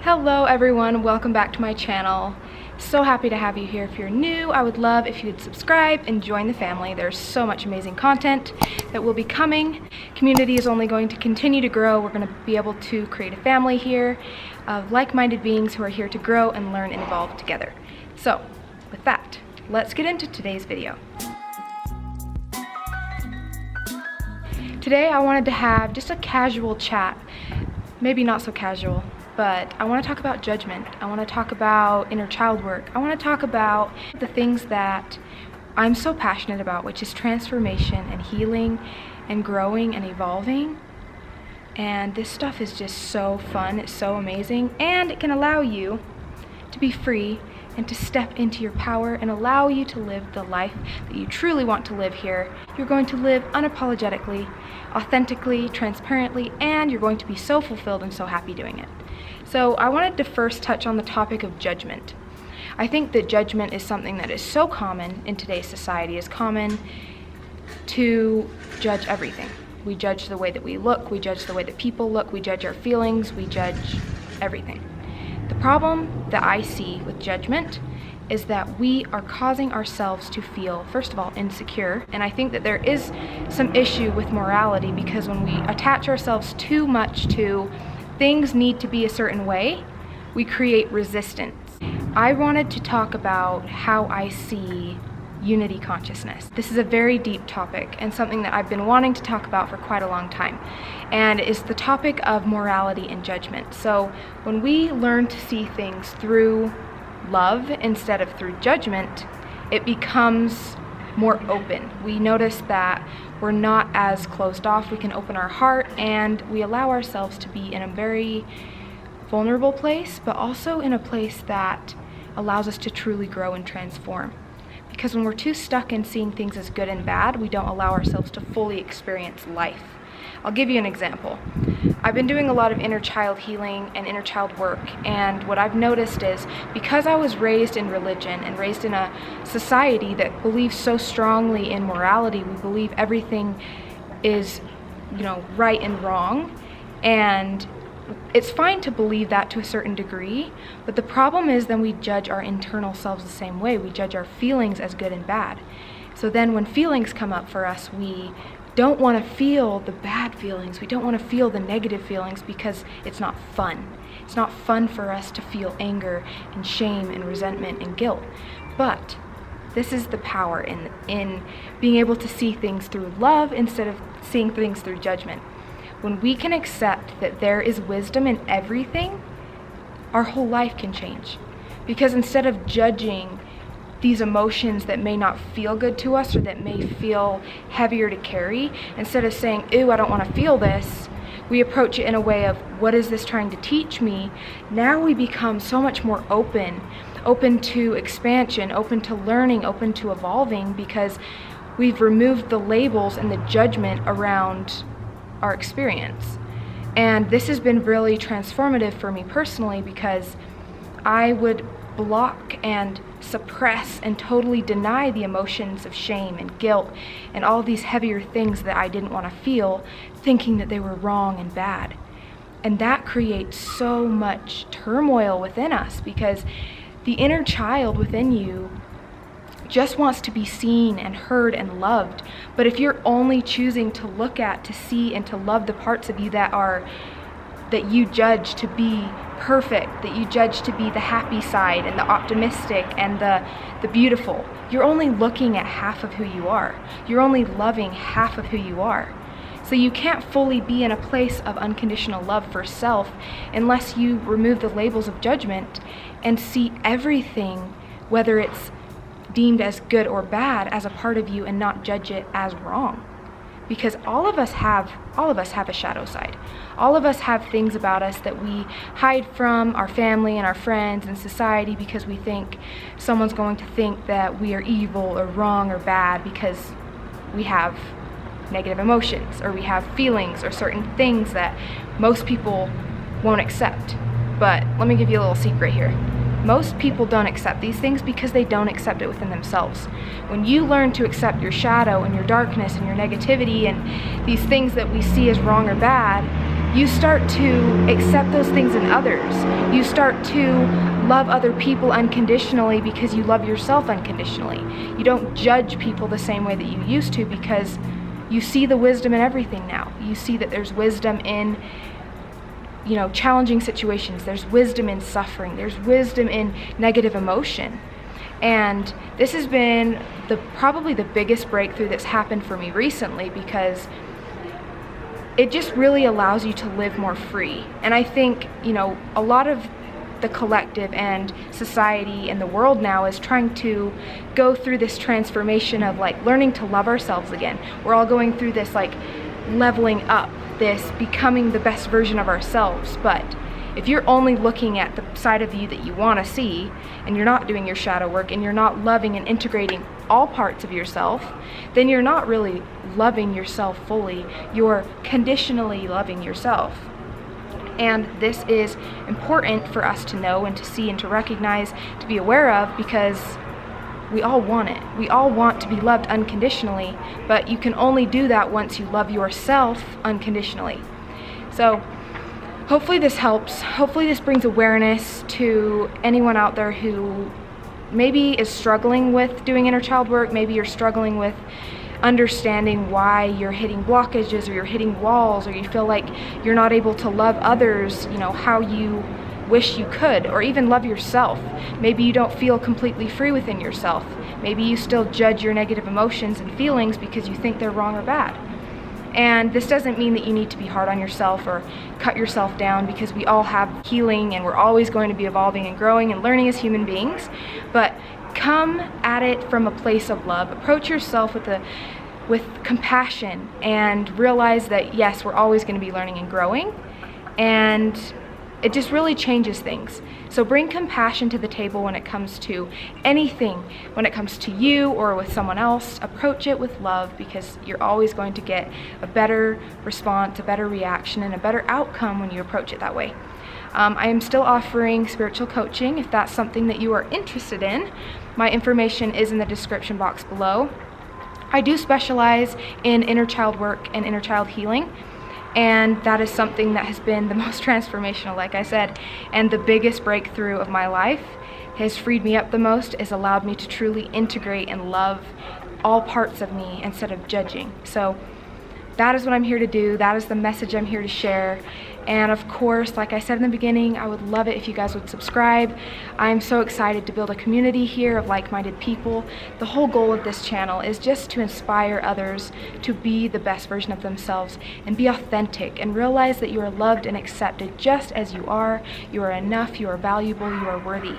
Hello everyone, welcome back to my channel. So happy to have you here. If you're new, I would love if you would subscribe and join the family. There's so much amazing content that will be coming. Community is only going to continue to grow. We're going to be able to create a family here of like-minded beings who are here to grow and learn and evolve together. So with that, let's get into today's video. Today I wanted to have just a casual chat, maybe not so casual, but I want to talk about judgment. I want to talk about inner child work. I want to talk about the things that I'm so passionate about, which is transformation and healing and growing and evolving. And this stuff is just so fun, it's so amazing, and it can allow you to be free and to step into your power and allow you to live the life that you truly want to live here. You're going to live unapologetically, authentically, transparently, and you're going to be so fulfilled and so happy doing it. So I wanted to first touch on the topic of judgment. I think that judgment is something that is so common in today's society. It's common to judge everything. We judge the way that we look, we judge the way that people look, we judge our feelings, we judge everything. The problem that I see with judgment is that we are causing ourselves to feel, first of all, insecure. And I think that there is some issue with morality, because when we attach ourselves too much to things need to be a certain way, we create resistance. I wanted to talk about how I see unity consciousness. This is a very deep topic and something that I've been wanting to talk about for quite a long time, and it's the topic of morality and judgment. So when we learn to see things through love instead of through judgment, it becomes more open. We notice that we're not as closed off. We can open our heart and we allow ourselves to be in a very vulnerable place, but also in a place that allows us to truly grow and transform. Because when we're too stuck in seeing things as good and bad, we don't allow ourselves to fully experience life. I'll give you an example. I've been doing a lot of inner child healing and inner child work, and what I've noticed is, because I was raised in religion and raised in a society that believes so strongly in morality, we believe everything is, right and wrong, and it's fine to believe that to a certain degree, but the problem is then we judge our internal selves the same way. We judge our feelings as good and bad. So then when feelings come up for us, we don't want to feel the bad feelings. We don't want to feel the negative feelings because it's not fun. It's not fun for us to feel anger and shame and resentment and guilt. But this is the power in being able to see things through love instead of seeing things through judgment. When we can accept that there is wisdom in everything, our whole life can change. Because instead of judging these emotions that may not feel good to us or that may feel heavier to carry, instead of saying, "Ew, I don't want to feel this," we approach it in a way of, what is this trying to teach me? Now we become so much more open to expansion, open to learning, open to evolving, because we've removed the labels and the judgment around our experience. And this has been really transformative for me personally, because I would block and suppress and totally deny the emotions of shame and guilt and all these heavier things that I didn't want to feel, thinking that they were wrong and bad. And that creates so much turmoil within us, because the inner child within you just wants to be seen and heard and loved. But if you're only choosing to look at, to see, and to love the parts of you that you judge to be perfect, that you judge to be the happy side and the optimistic and the beautiful, you're only looking at half of who you are. You're only loving half of who you are. So you can't fully be in a place of unconditional love for self unless you remove the labels of judgment and see everything, whether it's deemed as good or bad, as a part of you, and not judge it as wrong. Because all of us have a shadow side. All of us have things about us that we hide from our family and our friends and society, because we think someone's going to think that we are evil or wrong or bad because we have negative emotions, or we have feelings or certain things that most people won't accept. But let me give you a little secret here. Most people don't accept these things because they don't accept it within themselves. When you learn to accept your shadow and your darkness and your negativity and these things that we see as wrong or bad, you start to accept those things in others. You start to love other people unconditionally because you love yourself unconditionally. You don't judge people the same way that you used to because you see the wisdom in everything now. You see that there's wisdom in, challenging situations. There's wisdom in suffering. There's wisdom in negative emotion. And this has been probably the biggest breakthrough that's happened for me recently, because it just really allows you to live more free. And I think, a lot of the collective and society and the world now is trying to go through this transformation of learning to love ourselves again. We're all going through this leveling up, this becoming the best version of ourselves. But if you're only looking at the side of you that you want to see, and you're not doing your shadow work, and you're not loving and integrating all parts of yourself, then you're not really loving yourself fully. You're conditionally loving yourself. And this is important for us to know and to see and to recognize, to be aware of, because we all want it. We all want to be loved unconditionally, but you can only do that once you love yourself unconditionally. So hopefully this helps. Hopefully this brings awareness to anyone out there who maybe is struggling with doing inner child work. Maybe you're struggling with understanding why you're hitting blockages, or you're hitting walls, or you feel like you're not able to love others, how you wish you could, or even love yourself. Maybe you don't feel completely free within yourself. Maybe you still judge your negative emotions and feelings because you think they're wrong or bad. And this doesn't mean that you need to be hard on yourself or cut yourself down, because we all have healing and we're always going to be evolving and growing and learning as human beings. But come at it from a place of love. Approach yourself with compassion, and realize that yes, we're always going to be learning and growing, and it just really changes things. So bring compassion to the table when it comes to anything. When it comes to you or with someone else, approach it with love, because you're always going to get a better response, a better reaction, and a better outcome when you approach it that way. I am still offering spiritual coaching if that's something that you are interested in. My information is in the description box below. I do specialize in inner child work and inner child healing, and that is something that has been the most transformational, like I said, and the biggest breakthrough of my life. Has freed me up the most, has allowed me to truly integrate and love all parts of me instead of judging. So that is what I'm here to do. That is the message I'm here to share. And of course, like I said in the beginning, I would love it if you guys would subscribe. I'm so excited to build a community here of like-minded people. The whole goal of this channel is just to inspire others to be the best version of themselves and be authentic and realize that you are loved and accepted just as you are. You are enough, you are valuable, you are worthy.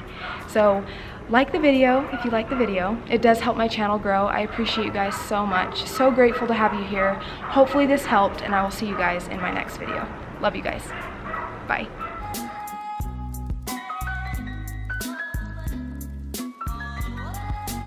So like the video if you like the video. It does help my channel grow. I appreciate you guys so much. So grateful to have you here. Hopefully this helped, and I will see you guys in my next video. Love you guys. Bye.